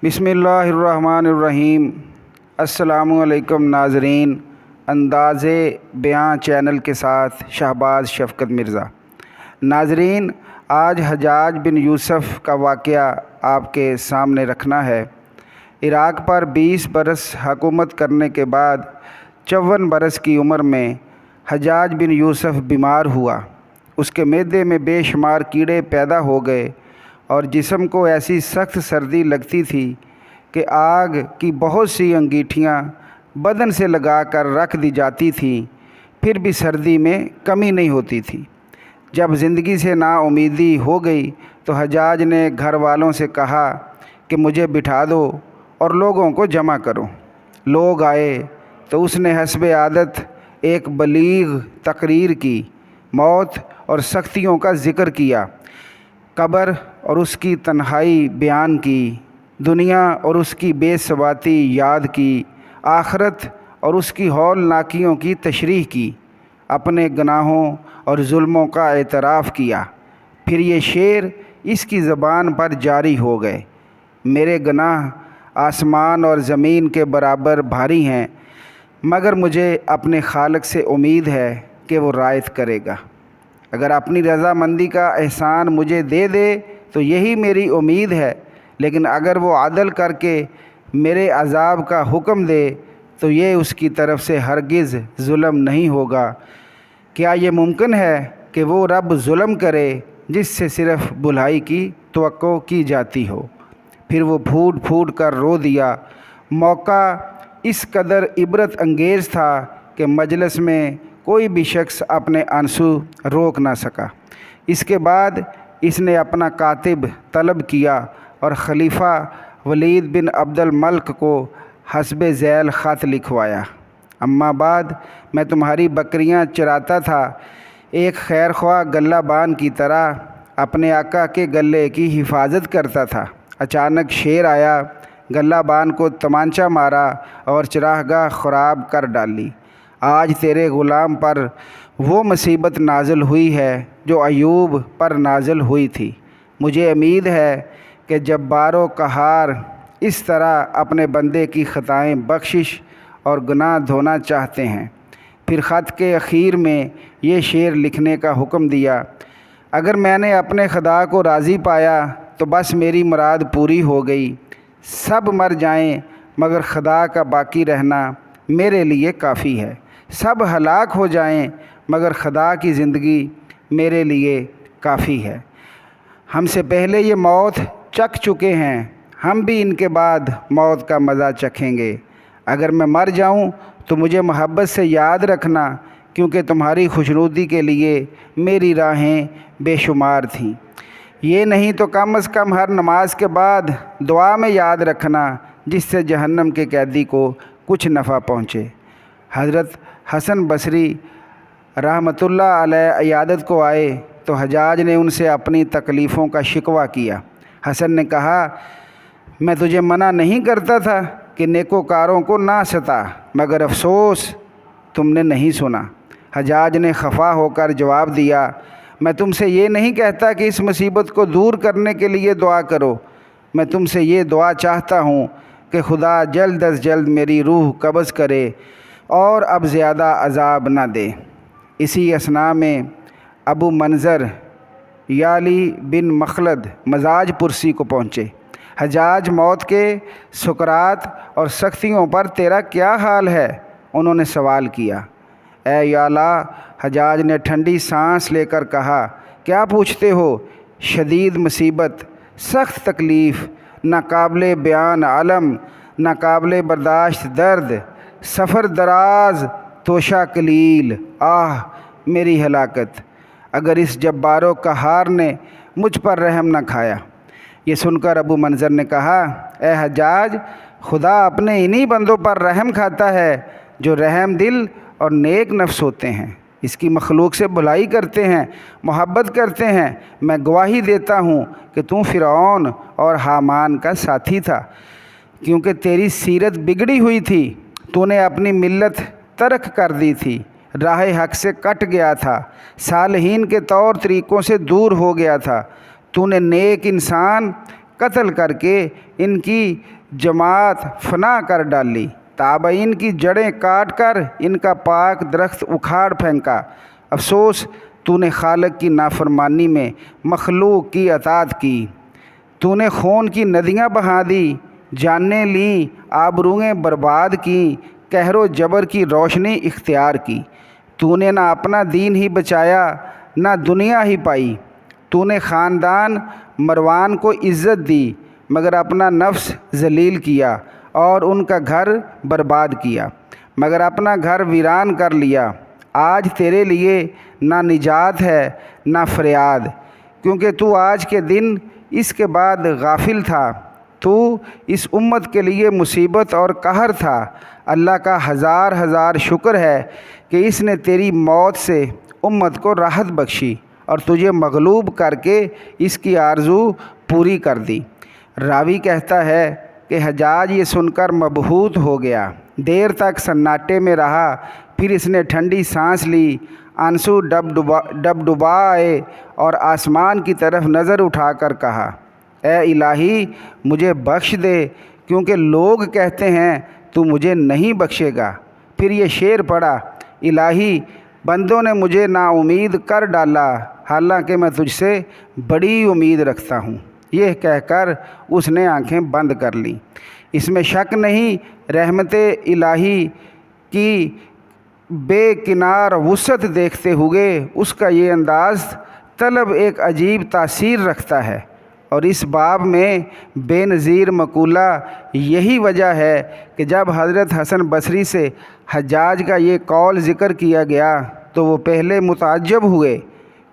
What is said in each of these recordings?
بسم اللہ الرحمن الرحیم۔ السلام علیکم ناظرین، انداز بیاں چینل کے ساتھ شہباز شفقت مرزا۔ ناظرین، آج حجاج بن یوسف کا واقعہ آپ کے سامنے رکھنا ہے۔ عراق پر 20 برس حکومت کرنے کے بعد 54 برس کی عمر میں حجاج بن یوسف بیمار ہوا۔ اس کے معدے میں بے شمار کیڑے پیدا ہو گئے اور جسم کو ایسی سخت سردی لگتی تھی کہ آگ کی بہت سی انگیٹھیاں بدن سے لگا کر رکھ دی جاتی تھیں، پھر بھی سردی میں کمی نہیں ہوتی تھی۔ جب زندگی سے نا امیدی ہو گئی تو حجاج نے گھر والوں سے کہا کہ مجھے بٹھا دو اور لوگوں کو جمع کرو۔ لوگ آئے تو اس نے حسب عادت ایک بلیغ تقریر کی، موت اور سختیوں کا ذکر کیا، قبر اور اس کی تنہائی بیان کی، دنیا اور اس کی بے ثباتی یاد کی، آخرت اور اس کی ہولناکیوں کی تشریح کی، اپنے گناہوں اور ظلموں کا اعتراف کیا۔ پھر یہ شعر اس کی زبان پر جاری ہو گئے: میرے گناہ آسمان اور زمین کے برابر بھاری ہیں، مگر مجھے اپنے خالق سے امید ہے کہ وہ رعایت کرے گا۔ اگر اپنی رضامندی کا احسان مجھے دے دے تو یہی میری امید ہے، لیکن اگر وہ عدل کر کے میرے عذاب کا حکم دے تو یہ اس کی طرف سے ہرگز ظلم نہیں ہوگا۔ کیا یہ ممکن ہے کہ وہ رب ظلم کرے جس سے صرف بھلائی کی توقع کی جاتی ہو؟ پھر وہ پھوٹ پھوٹ کر رو دیا۔ موقع اس قدر عبرت انگیز تھا کہ مجلس میں کوئی بھی شخص اپنے آنسو روک نہ سکا۔ اس کے بعد اس نے اپنا کاتب طلب کیا اور خلیفہ ولید بن عبد الملک کو حسب ذیل خط لکھوایا: اما بعد، میں تمہاری بکریاں چراتا تھا، ایک خیر خواہ گلہ بان کی طرح اپنے آقا کے گلے کی حفاظت کرتا تھا۔ اچانک شیر آیا، گلہ بان کو تمانچہ مارا اور چراگاہ خراب کر ڈالی۔ آج تیرے غلام پر وہ مصیبت نازل ہوئی ہے جو ایوب پر نازل ہوئی تھی۔ مجھے امید ہے کہ جبار و قہار اس طرح اپنے بندے کی خطائیں بخشش اور گناہ دھونا چاہتے ہیں۔ پھر خط کے اخیر میں یہ شعر لکھنے کا حکم دیا: اگر میں نے اپنے خدا کو راضی پایا تو بس میری مراد پوری ہو گئی۔ سب مر جائیں مگر خدا کا باقی رہنا میرے لیے کافی ہے۔ سب ہلاک ہو جائیں مگر خدا کی زندگی میرے لیے کافی ہے۔ ہم سے پہلے یہ موت چکھ چکے ہیں، ہم بھی ان کے بعد موت کا مزہ چکھیں گے۔ اگر میں مر جاؤں تو مجھے محبت سے یاد رکھنا، کیونکہ تمہاری خوشنودی کے لیے میری راہیں بے شمار تھیں۔ یہ نہیں تو کم از کم ہر نماز کے بعد دعا میں یاد رکھنا، جس سے جہنم کے قیدی کو کچھ نفع پہنچے۔ حضرت حسن بصری رحمۃ اللہ علیہ عیادت کو آئے تو حجاج نے ان سے اپنی تکلیفوں کا شکوہ کیا۔ حسن نے کہا: میں تجھے منع نہیں کرتا تھا کہ نیکوکاروں کو نہ ستا، مگر افسوس تم نے نہیں سنا۔ حجاج نے خفا ہو کر جواب دیا: میں تم سے یہ نہیں کہتا کہ اس مصیبت کو دور کرنے کے لیے دعا کرو، میں تم سے یہ دعا چاہتا ہوں کہ خدا جلد از جلد میری روح قبض کرے اور اب زیادہ عذاب نہ دے۔ اسی اثناء میں ابو منظر یالی بن مخلد مزاج پرسی کو پہنچے۔ حجاج، موت کے سکرات اور سختیوں پر تیرا کیا حال ہے؟ انہوں نے سوال کیا۔ اے یالا، حجاج نے ٹھنڈی سانس لے کر کہا، کیا پوچھتے ہو؟ شدید مصیبت، سخت تکلیف، ناقابل بیان علم، ناقابل برداشت درد، سفر دراز، توشہ قلیل، آہ میری ہلاکت! اگر اس جبار و قہار نے مجھ پر رحم نہ کھایا۔ یہ سن کر ابو منظر نے کہا: اے حجاج، خدا اپنے انہی بندوں پر رحم کھاتا ہے جو رحم دل اور نیک نفس ہوتے ہیں، اس کی مخلوق سے بھلائی کرتے ہیں، محبت کرتے ہیں۔ میں گواہی دیتا ہوں کہ تو فرعون اور حامان کا ساتھی تھا، کیونکہ تیری سیرت بگڑی ہوئی تھی، تو نے اپنی ملت ترک کر دی تھی، راہ حق سے کٹ گیا تھا، صالحین کے طور طریقوں سے دور ہو گیا تھا۔ تو نے نیک انسان قتل کر کے ان کی جماعت فنا کر ڈالی، تابعین کی جڑیں کاٹ کر ان کا پاک درخت اکھاڑ پھینکا۔ افسوس تو نے خالق کی نافرمانی میں مخلوق کی اطاعت کی، تو نے خون کی ندیاں بہا دی، جانیں لیں، آبروئیں برباد کیں، قہر و جبر کی روشنی اختیار کی۔ تو نے نہ اپنا دین ہی بچایا نہ دنیا ہی پائی، تو نے خاندان مروان کو عزت دی مگر اپنا نفس ذلیل کیا اور ان کا گھر برباد کیا، مگر اپنا گھر ویران کر لیا۔ آج تیرے لیے نہ نجات ہے نہ فریاد، کیونکہ تو آج کے دن اس کے بعد غافل تھا، تو اس امت کے لیے مصیبت اور قہر تھا۔ اللہ کا ہزار ہزار شکر ہے کہ اس نے تیری موت سے امت کو راحت بخشی اور تجھے مغلوب کر کے اس کی آرزو پوری کر دی۔ راوی کہتا ہے کہ حجاج یہ سن کر مبہوت ہو گیا، دیر تک سناٹے میں رہا، پھر اس نے ٹھنڈی سانس لی، آنسو ڈبڈبا آئے اور آسمان کی طرف نظر اٹھا کر کہا، اے الہی مجھے بخش دے، کیونکہ لوگ کہتے ہیں تو مجھے نہیں بخشے گا۔ پھر یہ شعر پڑھا، الہی بندوں نے مجھے نا امید کر ڈالا، حالانکہ میں تجھ سے بڑی امید رکھتا ہوں۔ یہ کہہ کر اس نے آنکھیں بند کر لیں۔ اس میں شک نہیں، رحمت الہی کی بے کنار وسعت دیکھتے ہوئے اس کا یہ انداز طلب ایک عجیب تاثیر رکھتا ہے، اور اس باب میں بے نظیر مقولہ یہی وجہ ہے کہ جب حضرت حسن بصری سے حجاج کا یہ قول ذکر کیا گیا تو وہ پہلے متعجب ہوئے،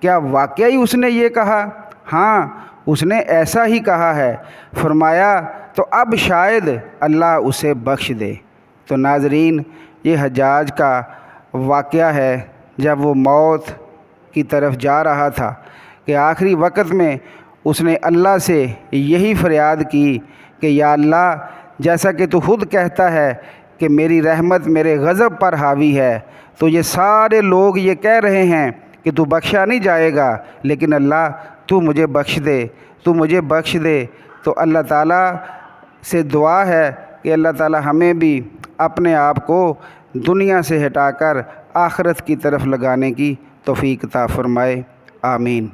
کیا واقعی اس نے یہ کہا؟ ہاں اس نے ایسا ہی کہا ہے۔ فرمایا تو اب شاید اللہ اسے بخش دے۔ تو ناظرین، یہ حجاج کا واقعہ ہے جب وہ موت کی طرف جا رہا تھا کہ آخری وقت میں اس نے اللہ سے یہی فریاد کی کہ یا اللہ، جیسا کہ تو خود کہتا ہے کہ میری رحمت میرے غضب پر حاوی ہے، تو یہ سارے لوگ یہ کہہ رہے ہیں کہ تو بخشا نہیں جائے گا، لیکن اللہ تو مجھے بخش دے، تو مجھے بخش دے۔ تو اللہ تعالیٰ سے دعا ہے کہ اللہ تعالیٰ ہمیں بھی اپنے آپ کو دنیا سے ہٹا کر آخرت کی طرف لگانے کی توفیق عطا فرمائے۔ آمین۔